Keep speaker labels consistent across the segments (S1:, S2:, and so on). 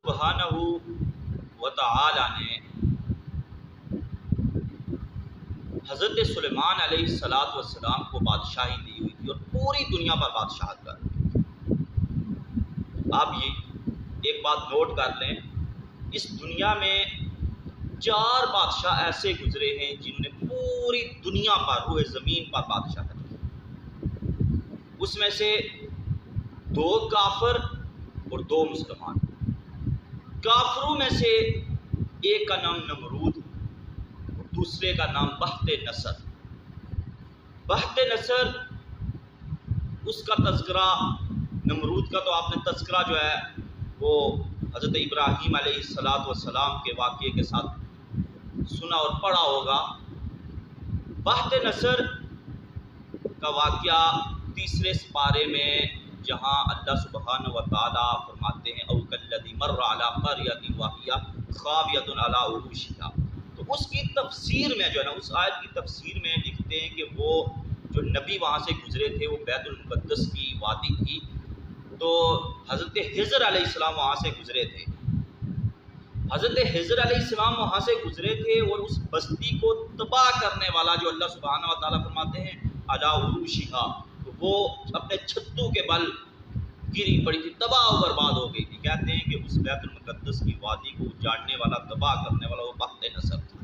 S1: سبحانہ و تعالی نے حضرت سلیمان علیہ السلام کو بادشاہی دی ہوئی تھی اور پوری دنیا پر بادشاہت کر رہی تھی۔ آپ یہ ایک بات نوٹ کر لیں، اس دنیا میں 4 بادشاہ ایسے گزرے ہیں جنہوں نے پوری دنیا پر روئے زمین پر بادشاہت کی۔ اس میں سے 2 کافر اور 2 مسلمان۔ کافروں میں سے ایک کا نام نمرود اور دوسرے کا نام بخت نصر۔ بخت نصر اس کا تذکرہ، نمرود کا تو آپ نے تذکرہ جو ہے وہ حضرت ابراہیم علیہ السلام کے واقعے کے ساتھ سنا اور پڑھا ہوگا۔ بخت نصر کا واقعہ 3 سپارے میں جہاں اللہ سبحانہ و تعالیٰ فرماتے ہیں او کالذی مر علی قریۃ وہی خاویۃ علی عروشہا، تو اس کی تفسیر میں جو ہے نا، اس آیت کی تفسیر میں لکھتے ہیں کہ وہ جو نبی وہاں سے گزرے تھے، وہ بیت المقدس کی وادی تھی، تو حضرت خضر علیہ السلام وہاں سے گزرے تھے۔ حضرت خضر علیہ السلام وہاں سے گزرے تھے اور اس بستی کو تباہ کرنے والا جو اللہ سبحانہ و تعالیٰ فرماتے ہیں علی عروشہا، تو وہ اپنے چھتوں کے بل گری پڑی تھی، تباہ و برباد ہو گئی تھی۔ کہتے ہیں کہ اس بیت المقدس کی وادی کو اجاڑنے والا، تباہ کرنے والا وہ بخت نصر تھا۔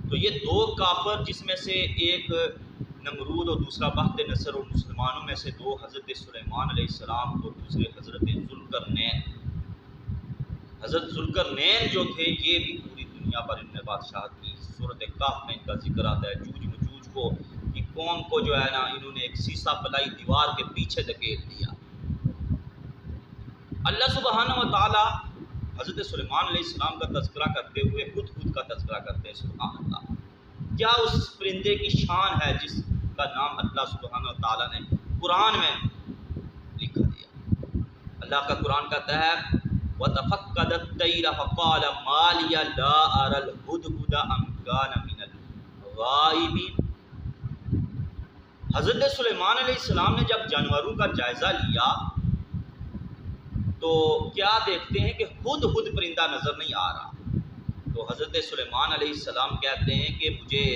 S1: تو یہ 2 کافر، جس میں سے ایک نمرود اور دوسرا بخت نصر، اور مسلمانوں میں سے 2 حضرت سلیمان علیہ السلام اور دوسرے حضرت ذوالقرنین۔ حضرت ذوالقرنین جو تھے یہ بھی پوری دنیا پر انہوں نے بادشاہت کی۔ سورۃ کہف میں ان کا ذکر آتا ہے، جوج مجوج کو کی قوم کو جو ہے نا، انہوں نے ایک سیسا پلائی دیوار کے پیچھے دھکیل دیا۔ اللہ سبحانہ و تعالی حضرت سلیمان علیہ السلام کا تذکرہ کرتے ہوئے ہدہد کا تذکرہ کرتے ہیں۔ سبحان اللہ، کیا اس پرندے کی شان ہے جس کا نام اللہ سبحانہ و تعالی نے قرآن میں لکھا دیا۔ اللہ کا قرآن کہتا ہے وَتَفَقَّدَ الطَّيْرَ فَقَالَ مَا لِيَ لَا أَرَى الْهُدْهُدَ أَمْ كَانَ مِنَ الْغَائِبِينَ۔ حضرت سلیمان علیہ السلام نے جب جانوروں کا جائزہ لیا تو کیا دیکھتے ہیں کہ ہدہد پرندہ نظر نہیں آ رہا۔ تو حضرت سلیمان علیہ السلام کہتے ہیں کہ مجھے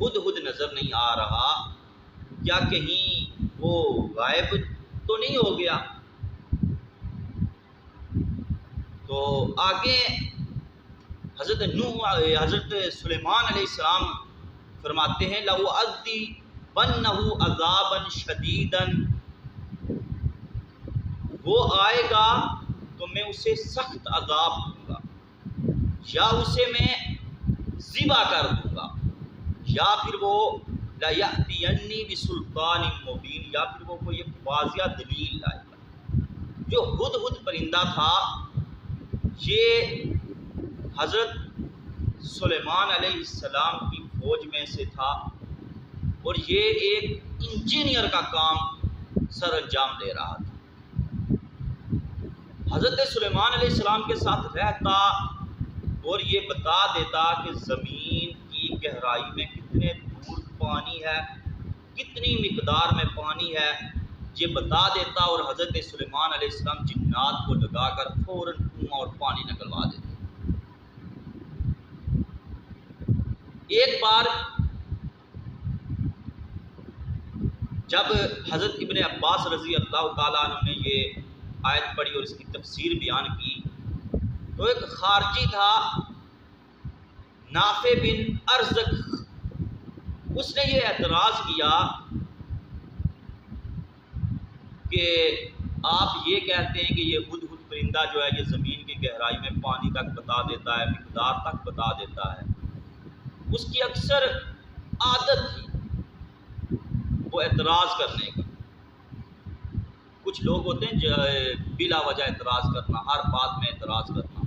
S1: ہدہد نظر نہیں آ رہا، کیا کہیں وہ غائب تو نہیں ہو گیا؟ تو آگے حضرت سلیمان علیہ السلام فرماتے ہیں لَأُعَذِّبَنَّهُ عَذَابًا شَدِيدًا، وہ آئے گا تو میں اسے سخت عذاب دوں گا، یا اسے میں ذبح کر دوں گا، یا پھر وہ لَيَأْتِيَنِّي بِسُلْطَانٍ مُبِينٍ، یا پھر وہ کوئی واضح دلیل لائے گا۔ جو ہدہد پرندہ تھا یہ حضرت سلیمان علیہ السلام کی فوج میں سے تھا اور یہ ایک انجینئر کا کام سر انجام دے رہا تھا۔ حضرت سلیمان علیہ السلام کے ساتھ رہتا اور یہ بتا دیتا کہ زمین کی گہرائی میں کتنے دور پانی ہے، کتنی مقدار میں پانی ہے، یہ بتا دیتا، اور حضرت سلیمان علیہ السلام جنات کو لگا کر فوراً کنواں اور پانی نکلوا دیتے۔ ایک بار جب حضرت ابن عباس رضی اللہ تعالیٰ عنہ نے یہ آیت پڑھی اور اس کی تفسیر بیان کی، تو ایک خارجی تھا نافع بن ارزق، اس نے یہ اعتراض کیا کہ آپ یہ کہتے ہیں کہ یہ ہدہد پرندہ جو ہے یہ زمین کی گہرائی میں پانی تک بتا دیتا ہے، مقدار تک بتا دیتا ہے، اس کی اکثر عادت تھی وہ اعتراض کرنے کی۔ کچھ لوگ ہوتے ہیں بلا وجہ اعتراض کرنا، ہر بات میں اعتراض کرنا۔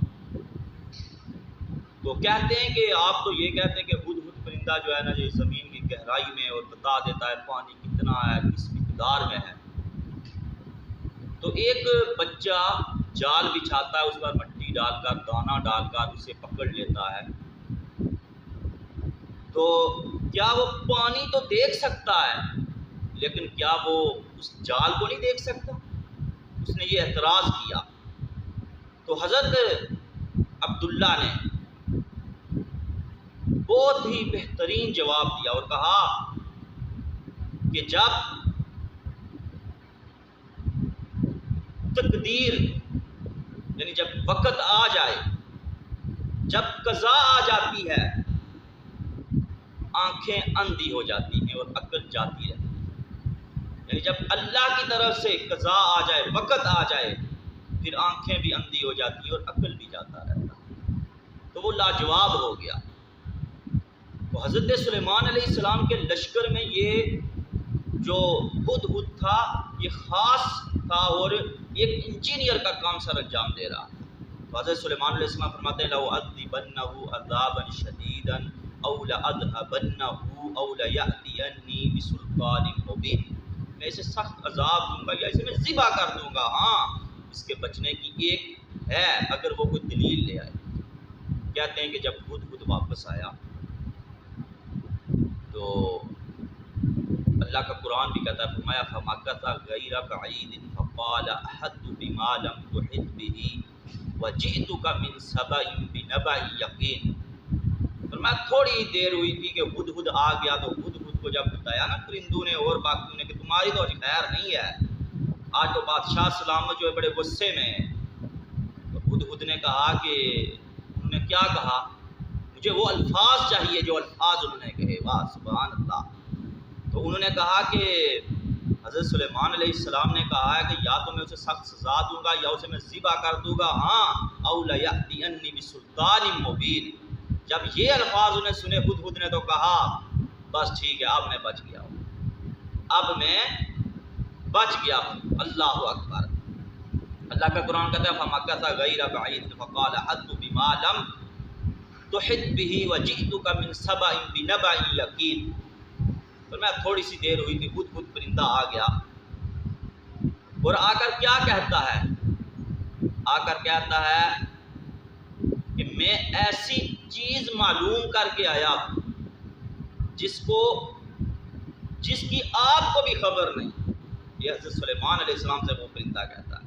S1: تو کہتے ہیں کہ آپ تو یہ کہتے ہیں کہ ہدہد پرندہ جو ہے نا یہ زمین کی گہرائی میں اور بتا دیتا ہے پانی کتنا ہے، کس مقدار میں ہے۔ تو ایک بچہ جال بچھاتا ہے، اس پر مٹی ڈال کر، دانہ ڈال کر اسے پکڑ لیتا ہے، تو کیا وہ پانی تو دیکھ سکتا ہے لیکن کیا وہ اس جال کو نہیں دیکھ سکتا؟ اس نے یہ اعتراض کیا۔ تو حضرت عبداللہ نے بہت ہی بہترین جواب دیا اور کہا کہ جب تقدیر یعنی جب وقت آ جائے، جب قضا آ جاتی ہے، آنکھیں اندھی ہو جاتی ہیں اور عقل جاتی رہتی ہے۔ یعنی جب اللہ کی طرف سے قضا آ جائے، وقت آ جائے، پھر آنکھیں بھی اندھی ہو جاتی ہیں اور عقل بھی جاتا رہتا ہے۔ تو وہ لاجواب ہو گیا۔ تو حضرت سلیمان علیہ السلام کے لشکر میں یہ جو ہدہد تھا یہ خاص تھا اور ایک انجینئر کا کام سر انجام دے رہا۔ تو حضرت سلیمان علیہ السلام فرماتے ہیں لَأُعَذِّبَنَّهُ عَذَابًا شَدِيدًا أَوْ لَأَذْهَبَنَّهُ أَوْ لَيَأْتِيَنِّي بِسُلْطَانٍ مُبِينٍ، میں اسے سخت عذاب دوں گا یا اسے میں ذبح کر دوں گا۔ ہاں، اس کے بچنے کی ایک ہے اگر وہ کوئی دلیل لے آئے۔ کہتے ہیں کہ جب ہدہد واپس آیا تو اللہ کا قرآن بھی کہتا ہے، فرمایا فَمَكَثَ غَيْرَ بَعِيدٍ فَقَالَ أَحَطتُ بِمَا لَمْ تُحِطْ بِهِ وَجِئْتُكَ مِنْ سَبَإٍ بِنَبَإٍ يَقِينٍ۔ فرمایا تھوڑی ہی دیر ہوئی تھی کہ ہدہد آ گیا، تو ہدہد کو جب بتایا نا پرندوں نے اور باقیوں نے کہ تمہاری تو خیر نہیں ہے، آج تو بادشاہ سلامت جو ہے بڑے غصے میں ہے۔ تو ہدہد نے کہا کہ انہوں نے کیا کہا، مجھے وہ الفاظ چاہیے جو الفاظ انہوں نے کہے۔ واہ سبحان اللہ۔ تو انہوں نے کہا کہ حضرت سلیمان علیہ السلام نے کہا ہے کہ یا تو میں اسے سخت سزا دوں گا یا اسے میں ذبح کر دوں گا، ہاں او لیأتینی بسلطان مبین۔ جب یہ الفاظ انہیں سنے ہدہد نے تو کہا بس ٹھیک ہے، اب میں بچ گیا ہوں، اب میں بچ گیا ہوں۔ اللہ اکبر۔ اللہ کا قرآن کہتا ہے فَمَكَثَ غَيْرَ بَعِيدٍ فَقَالَ أَحَطتُ بِمَا لَمْ تُحِطْ بِهِ وَجِئْتُكَ مِنْ سَبَإٍ بِنَبَإٍ يَقِينٍ۔ تو میں تھوڑی سی دیر ہوئی تھی، ہدہد پرندہ آ گیا اور آ کر کیا کہتا ہے، آ کر کہتا ہے کہ میں ایسی چیز معلوم کر کے آیا ہوں جس کی آپ کو بھی خبر نہیں۔ یہ حضرت سلیمان علیہ السلام سے وہ پرندہ کہتا ہے۔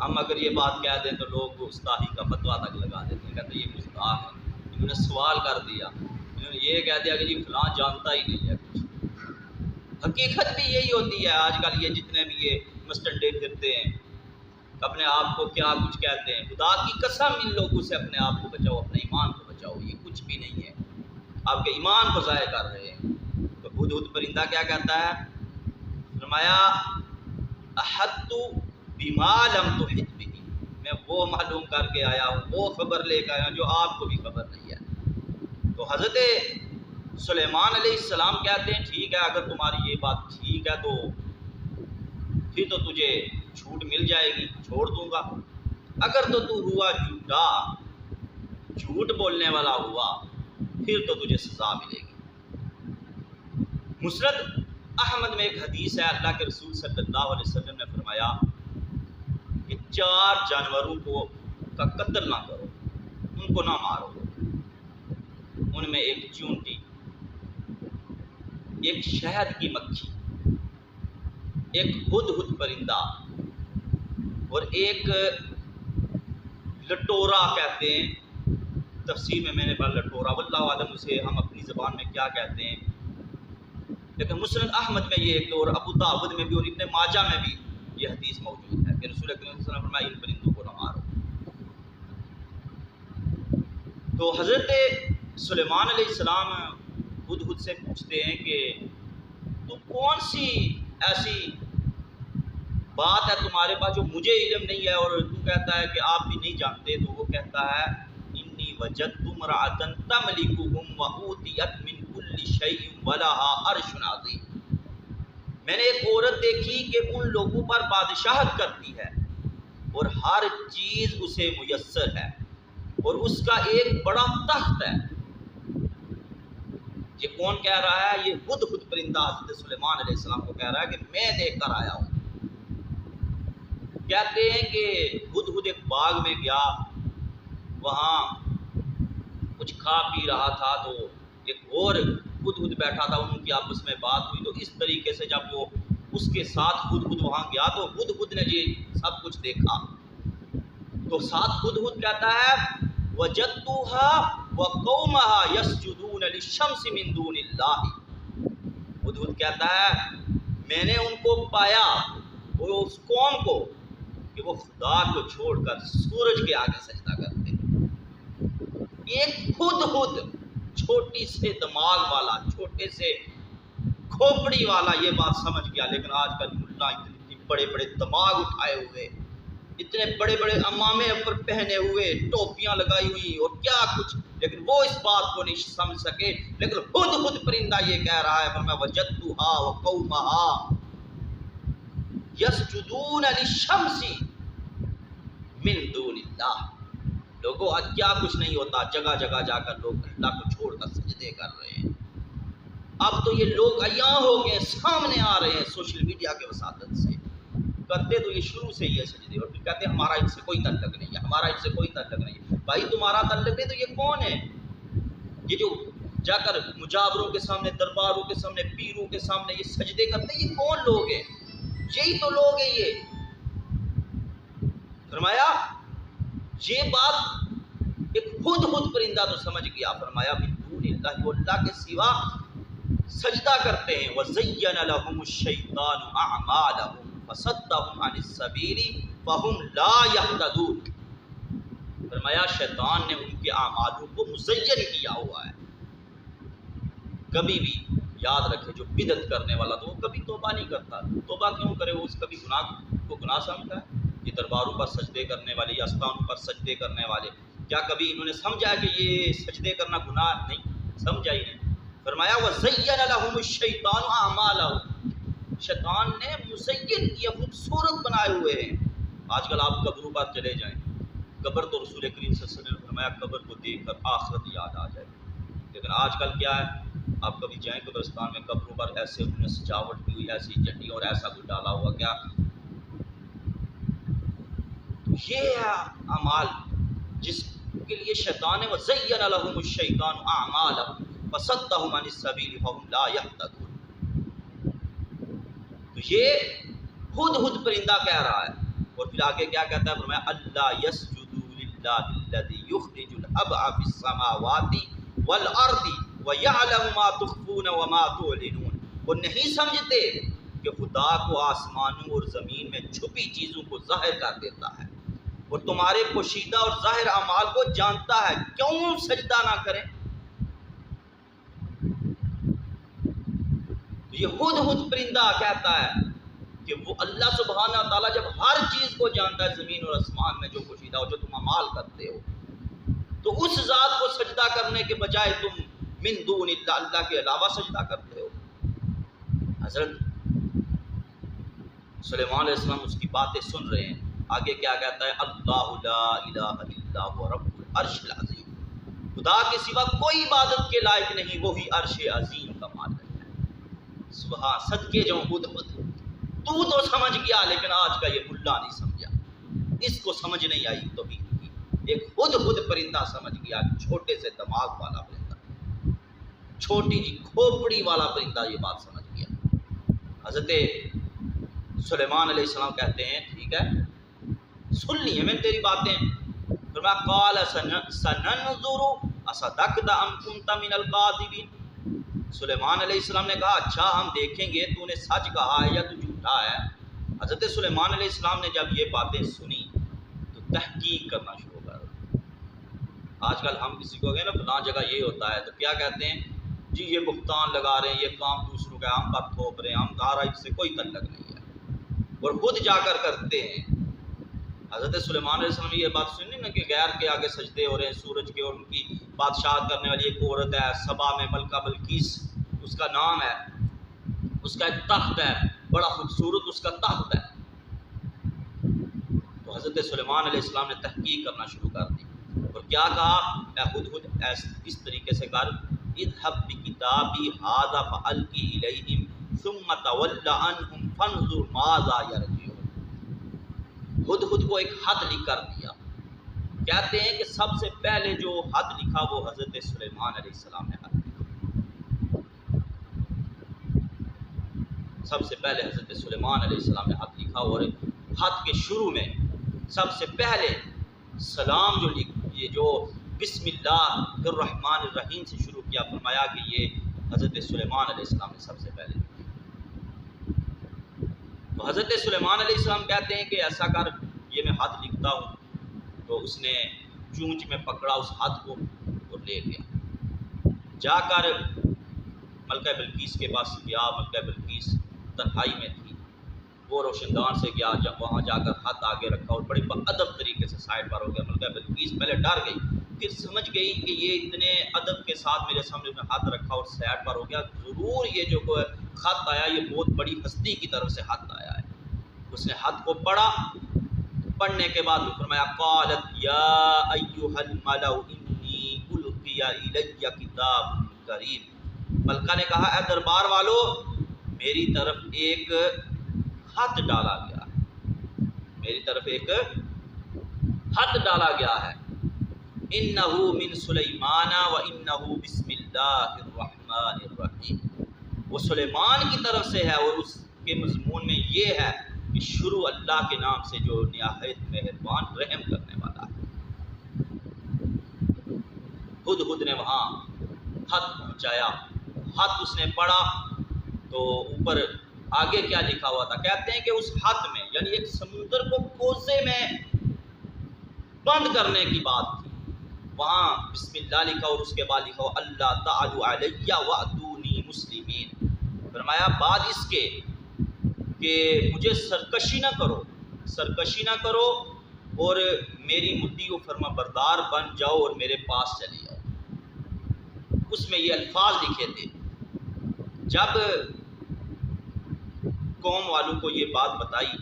S1: ہم اگر یہ بات کہہ دیں تو لوگ گستاخی کا فتویٰ تک لگا دیتے ہیں، کہتے ہیں یہ گستاخ ہے، انہوں نے سوال کر دیا، انہوں نے یہ کہہ دیا کہ جی فلاں جانتا ہی نہیں ہے کچھ۔ حقیقت بھی یہی ہوتی ہے۔ آج کل یہ جتنے بھی یہ مسٹنڈے پھرتے ہیں، اپنے آپ کو کیا کچھ کہتے ہیں، خدا کی قسم ان لوگوں سے اپنے آپ کو بچاؤ، اپنے ایمان کو بچاؤ، یہ کچھ بھی نہیں ہے، آپ کے ایمان کو ضائع کر رہے ہیں۔ تو ہدہد پرندہ کیا کہتا ہے، فرمایا احطت بما لم تحط بہ، میں وہ معلوم کر کے آیا ہوں، وہ خبر لے کے آیا ہوں جو آپ کو بھی خبر نہیں ہے۔ تو حضرت سلیمان علیہ السلام کہتے ہیں ٹھیک ہے، اگر تمہاری یہ بات ٹھیک ہے تو پھر تو تجھے چھوٹ مل جائے گی، چھوڑ دوں گا۔ اگر تو ہوا جھوٹا، جھوٹ بولنے والا ہوا، پھر تو تجھے سزا ملے گی۔ مسند احمد میں ایک حدیث ہے، اللہ کے رسول صلی اللہ علیہ وسلم نے فرمایا کہ 4 جانوروں کا قتل نہ کرو، ان کو نہ مارو۔ ان میں ایک چونٹی، ایک شہد کی مکھی، ایک ہدہد پرندہ اور ایک لٹورا کہتے ہیں، تفسیر میں نے پڑھا لٹورا، واللہ عالم اسے ہم اپنی زبان میں کیا کہتے ہیں، لیکن مسند احمد میں یہ ایک، اور ابو داؤد میں بھی اور ابن ماجہ میں بھی یہ حدیث موجود ہے کہ رسول اکرم صلی اللہ علیہ وسلم نے فرمایا ان پرندوں کو نہ مارو۔ تو حضرت سلیمان علیہ السلام ہدہد سے پوچھتے ہیں کہ تو کون سی ایسی بات ہے تمہارے پاس جو مجھے علم نہیں ہے اور تو کہتا ہے کہ آپ بھی نہیں جانتے؟ تو وہ کہتا ہے انی وجدت امرأۃ تملکہم وأوتیت من کل شیء ولہا عرش عظیم، میں نے ایک عورت دیکھی کہ ان لوگوں پر بادشاہت کرتی ہے اور ہر چیز اسے میسر ہے اور اس کا ایک بڑا تخت ہے۔ یہ کون کہہ رہا ہے؟ یہ ہدہد پرندہ حضرت سلیمان علیہ السلام کو کہہ رہا ہے کہ میں دیکھ کر آیا ہوں۔ کہتے ہیں کہ ہدہد ایک باغ میں گیا، وہاں کچھ کھا پی رہا تھا، تو ایک اور ہدہد بیٹھا تھا، ان کی آپس میں بات ہوئی، تو اس طریقے سے جب وہ اس کے ساتھ ہدہد وہاں گیا تو ہدہد نے یہ سب کچھ دیکھا تو ساتھ ہدہد کہتا ہے وَجَدْتُهَا وَقَوْمَهَا يَسْجُدُونَ لِلشَّمْسِ مِن دُونِ اللَّهِ، ہدہد کہتا ہے میں نے ان کو پایا، وہ اس قوم کو، کہ وہ خدا کو چھوڑ کر سورج کے آگے سجدہ کرتے ہیں۔ ایک ہدہد چھوٹی سے دماغ والا، چھوٹے سے کھوپڑی والا یہ بات سمجھ گیا، لیکن آج کل ملا اتنے بڑے بڑے دماغ اٹھائے ہوئے، اتنے بڑے بڑے امامے اوپر پہنے ہوئے، ٹوپیاں لگائی ہوئی اور کیا کچھ، لیکن وہ اس بات کو نہیں سمجھ سکے۔ لیکن ہدہد پرندہ یہ کہہ رہا ہے فرمایا وَجَدْتُهَا وَقَوْمَهَا يَسْجُدُونَ لِلشَّمْسِ مِن دُونِ اللَّهِ۔ لوگوں آج کیا کچھ نہیں ہوتا، جگہ جگہ جا کر لوگ اللہ کو چھوڑ کر سجدے کر رہے ہیں۔ اب تو یہ لوگ عیاں ہو گئے، سامنے آ رہے ہیں سوشل میڈیا کے وساطت سے، کرتے تو یہ شروع سے ہی ہے سجدے، اور پھر کہتے ہیں ہمارا ان سے کوئی تعلق نہیں ہے، ہمارا ان سے کوئی تعلق نہیں ہے۔ بھائی تمہارا تعلق نہیں تو یہ کون ہے؟ یہ جو جا کر مجاوروں کے سامنے، درباروں کے سامنے، پیروں کے سامنے یہ سجدے کرتے ہیں، یہ کون لوگ ہیں؟ یہی تو لوگ ہیں یہ۔ فرمایا یہ بات ایک ہدہد پرندہ تو سمجھ گیا، فرمایا من دون اللہ، وہ اللہ کے سوا سجدہ کرتے ہیں۔ وَزَيَّنَ لَهُمُ الشَّيْطَانُ أَعْمَالَهُمْ فَصَدَّهُمْ عَنِ السَّبِيلِ فَهُمْ لَا يَهْتَدُونَ۔ فرمایا شیطان نے ان کے اعمالوں کو مزین کیا ہوا ہے۔ کبھی بھی یاد رکھے جو بدعت کرنے والا تو وہ کبھی توبہ نہیں کرتا، توبہ کیوں کرے؟ وہ اس کبھی گناہ کو گناہ سمجھتا ہے؟ یہ درباروں پر سجدے کرنے والے یا استانوں پر سجدے کرنے والے، کیا کبھی انہوں نے سمجھا کہ یہ سجدے کرنا گناہ نہیں؟ سمجھا ہی نہیں۔ فرمایا وَزَيَّنَ لَهُمُ الشَّيْطَانُ أَعْمَالَهُمْ، شیطان نے مزین کیا، خوبصورت بنائے ہوئے ہیں۔ آج کل آپ قبروں پر چلے جائیں، قبر تو رسول کریم صلی اللہ علیہ وسلم نے فرمایا قبر کو دیکھ کر آخرت یاد آ جائے، لیکن آج کل کیا ہے، آپ کبھی جائیں قبرستان میں، قبروں پر ایسے انہوں نے سجاوٹ کی ہوئی، ایسی جٹی اور ایسا کچھ ڈالا ہوا، کیا یہ ہے اعمال جس کے لیے شیطان ہے وَزَيَّنَ لَهُمُ الشَّيْطَانُ أَعْمَالَهُمْ فَصَدَّهُمْ عَنِ السَّبِيلِ فَهُمْ لَا يَهْتَدُونَ۔ تو یہ ہدہد پرندہ کہہ رہا ہے، اور پھر آگے کیا کہتا ہے؟ فرمایا أَلَّا يَسْجُدُوا لِلَّهِ الَّذِي يُخْرِجُ الْأَبْعَ فِي السَّمَاوَاتِ وَالْأَرْضِ وَيَعْلَمُ مَا تُخْفُونَ وَمَا تُعْلِنُونَ۔ وہ نہیں سمجھتے کہ خدا کو آسمانوں اور زمین میں چھپی چیزوں کو ظاہر کر دیتا ہے، اور تمہارے پوشیدہ اور ظاہر اعمال کو جانتا ہے، کیوں سجدہ نہ کریں؟ تو یہ ہدہد پرندہ کہتا ہے کہ وہ اللہ سبحانہ تعالیٰ جب ہر چیز کو جانتا ہے، زمین اور آسمان میں جو پوشیدہ ہو، جو تم اعمال کرتے ہو، تو اس ذات کو سجدہ کرنے کے بجائے تم من دون اللہ، اللہ کے علاوہ سجدہ کرتے ہو۔ حضرت سلیمان علیہ السلام اس کی باتیں سن رہے ہیں، آگے کیا کہتا ہے؟ اللہ لا الہ الا هو رب العرش العظیم، خدا کے سوا کوئی عبادت کے لائق نہیں، وہی عرش عظیم کا مالک ہے۔ سبحان، صدقے جاؤں ہدہد، تو سمجھ گیا، لیکن آج کا یہ ملا نہیں سمجھا، اس کو سمجھ نہیں آئی توحید کی۔ ایک ہدہد پرندہ سمجھ گیا، چھوٹے سے دماغ والا پرندہ، چھوٹی جی کھوپڑی والا پرندہ یہ بات سمجھ گیا۔ حضرت سلیمان علیہ السلام کہتے ہیں ٹھیک ہے سن لی ہیں میں تیری باتیں، فرمایا قال سننظر اصدقت ام كنت من الكاذبین۔ سلیمان علیہ السلام نے کہا اچھا ہم دیکھیں گے تو نے سچ کہا ہے یا تو جھوٹا ہے۔ حضرت سلیمان علیہ السلام نے جب یہ باتیں سنی تو تحقیق کرنا شروع کر۔ آج کل ہم کسی کو کہیں نا فلاں جگہ یہ ہوتا ہے تو کیا کہتے ہیں؟ جی یہ بہتان لگا رہے ہیں، یہ کام دوسروں کا ہم پر تھوپ رہے ہیں، ہمارا اس سے کوئی تعلق نہیں ہے، اور خود جا کر کرتے ہیں۔ حضرت سلیمان علیہ السلام نے یہ بات سنی نا کہ غیر کے آگے سجدے ہو رہے ہیں سورج کے، اور ان کی بادشاہت کرنے والی ایک عورت ہے سبا میں، ملکہ بلقیس اس کا نام ہے، اس کا ایک تخت ہے بڑا خوبصورت، اس کا تخت ہے۔ تو حضرت سلیمان علیہ السلام نے تحقیق کرنا شروع کر دی، اور کیا کہا؟ اے ہدہد اس طریقے سے کر، اذهب بکتابی ھذا فالقی الیہم ثم تول عنہم فانظر ماذا یرجعون۔ ہدہد کو ایک خط لکھ کر دیا۔ کہتے ہیں کہ سب سے پہلے جو خط لکھا وہ حضرت سلیمان علیہ السلام نے خط لکھا، سب سے پہلے حضرت سلیمان علیہ السلام نے خط لکھا، اور خط کے شروع میں سب سے پہلے سلام یہ جو بسم اللہ الرحمن الرحیم سے شروع کیا، فرمایا کہ یہ حضرت سلیمان علیہ السلام نے سب سے پہلے لکھی۔ تو حضرت سلیمان علیہ السلام کہتے ہیں کہ ایسا کر، یہ میں ہاتھ لکھتا ہوں۔ تو اس نے چونچ میں پکڑا اس ہاتھ کو اور لے گیا، جا کر ملکہ بلقیس کے پاس گیا۔ ملکہ بلقیس تنہائی میں تھی، وہ روشن دان سے گیا، جب وہاں جا کر ہاتھ آگے رکھا اور بڑے ادب طریقے سے سائڈ پر ہو گیا۔ ملکہ بلقیس پہلے ڈر گئی، پھر سمجھ گئی کہ یہ اتنے ادب کے ساتھ میرے سامنے میں ہاتھ رکھا اور سائڈ پر ہو گیا، ضرور یہ جو خط آیا یہ بہت بڑی ہستی کی طرف سے خط آیا ہے۔ اس نے خط کو پڑھا، پڑھنے کے بعد فرمایا قالت یا ایھا الملأ انی القی الی کتاب کریم۔ ملکہ نے کہا اے دربار والو، میری طرف ایک خط ڈالا گیا ہے، میری طرف ایک خط ڈالا گیا ہے۔ انہ من سلیمان و انہ بسم اللہ الرحمن الرحیم، وہ سلیمان کی طرف سے ہے اور اس کے مضمون میں یہ ہے کہ شروع اللہ کے نام سے جو نہایت مہربان رحم کرنے والا ہے۔ ہدہد نے وہاں خط پہنچایا، خط اس نے پڑھا تو اوپر آگے کیا لکھا ہوا تھا؟ کہتے ہیں کہ اس خط میں یعنی ایک سمندر کو کوزے میں بند کرنے کی بات تھی، وہاں بسم اللہ لکھا اور اس کے بعد لکھا ہوا اللہ تعالی علیہ واتونی مسلمین۔ فرمایا بعد اس کے کہ مجھے سرکشی نہ کرو، سرکشی نہ کرو اور میری مطیع و فرما بردار بن جاؤ اور میرے پاس چلی جاؤ۔ اس میں یہ الفاظ لکھے تھے۔ جب قوم والوں کو یہ بات بتائی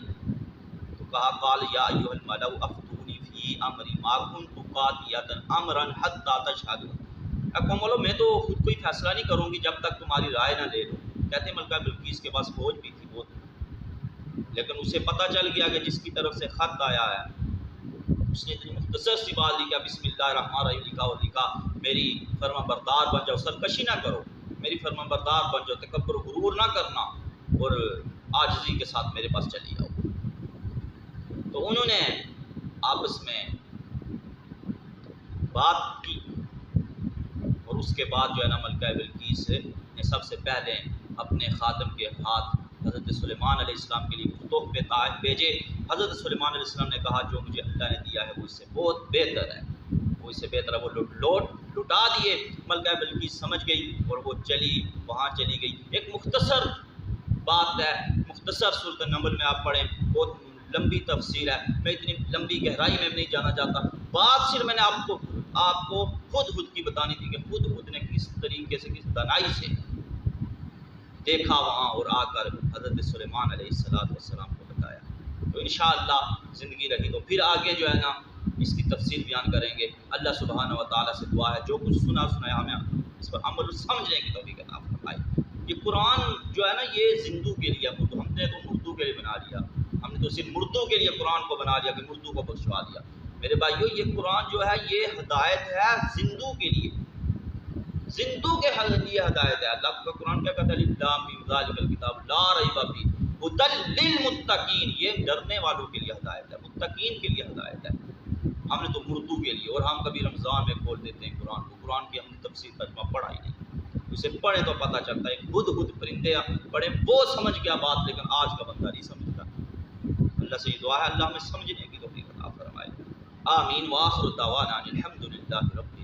S1: تو کہا قال یا ایھا الملأ افتونی فی امری ما کنت قاطعۃ امرا حتی تشہدوا۔ اے قوم والوں، میں تو خود کوئی فیصلہ نہیں کروں گی جب تک تمہاری رائے نہ لے لوں۔ کہتے ہیں ملکہ بلقیس کے پاس فوج بھی تھی بہت، لیکن اسے پتہ چل گیا کہ جس کی طرف سے خط آیا ہے، اس نے اتنی مختصر سی بات لکھا بسم اللہ الرحمن الرحیم لکھا اور لکھا میری فرما بردار بن جاؤ، سرکشی نہ کرو، میری فرما بردار بن جاؤ، تکبر و غرور نہ کرنا اور عاجزی کے ساتھ میرے پاس چلی جاؤ۔ تو انہوں نے آپس میں بات کی اور اس کے بعد جو ہے نا ملکہ بلقیس نے سب سے پہلے اپنے خادم کے ہاتھ حضرت سلیمان علیہ السلام کے لیے تحفے تحائف بھیجے۔ حضرت سلیمان علیہ السلام نے کہا جو مجھے اللہ نے دیا ہے وہ اس سے بہت بہتر ہے، وہ اس سے بہتر ہے، وہ لٹا دیے۔ ملکہ بلقیس سمجھ گئی اور وہ چلی، وہاں چلی گئی۔ ایک مختصر بات ہے، مختصر سورۃ النمل میں آپ پڑھیں، بہت لمبی تفسیر ہے، میں اتنی لمبی گہرائی میں نہیں جانا چاہتا۔ بات صرف میں نے آپ کو ہدہد کی بتانی تھی کہ ہدہد نے کس طریقے سے، کس دانائی سے دیکھا وہاں اور آ کر حضرت سلیمان علیہ السلام کو بتایا۔ تو انشاءاللہ زندگی رہی تو پھر آگے جو ہے نا اس کی تفصیل بیان کریں گے۔ اللہ سبحانہ و تعالیٰ سے دعا ہے جو کچھ سنایا ہمیں اس پر عمل سمجھنے کی توفیق عطا فرمائے۔ یہ قرآن جو ہے نا یہ زندوں کے لیے، ہم نے تو مردوں کے لیے بنا لیا، ہم نے تو صرف مردوں کے لیے قرآن کو بنا لیا کہ مردوں کو بخشوا دیا۔ میرے بھائیو یہ قرآن جو ہے یہ ہدایت ہے زندوں کے لیے، زندوں کے لیے ہدایت ہے۔ اللہ کا قرآن کیا کہتا ہے لام میم ذالک الکتاب لا ریب فیہ ھدی للمتقین، یہ ڈرنے والوں کے لیے ہدایت ہے، متقین کے لیے ہدایت ہے۔ ہم نے تو مردوں کے لیے، اور ہم کبھی رمضان میں کھول دیتے ہیں قرآن کو، قرآن کی ہم نے تفسیر ترجمہ پڑھا ہی نہیں، اسے پڑھیں تو پتہ چلتا ہے ہدہد پرندے پڑھیں وہ سمجھ گیا بات، لیکن آج کا بندہ نہیں سمجھتا۔ اللہ سے یہ دعا ہے اللہ ہمیں سمجھنے کی توفیق عطا فرمائے، آمین۔ وآخر دعوانا الحمد للہ رب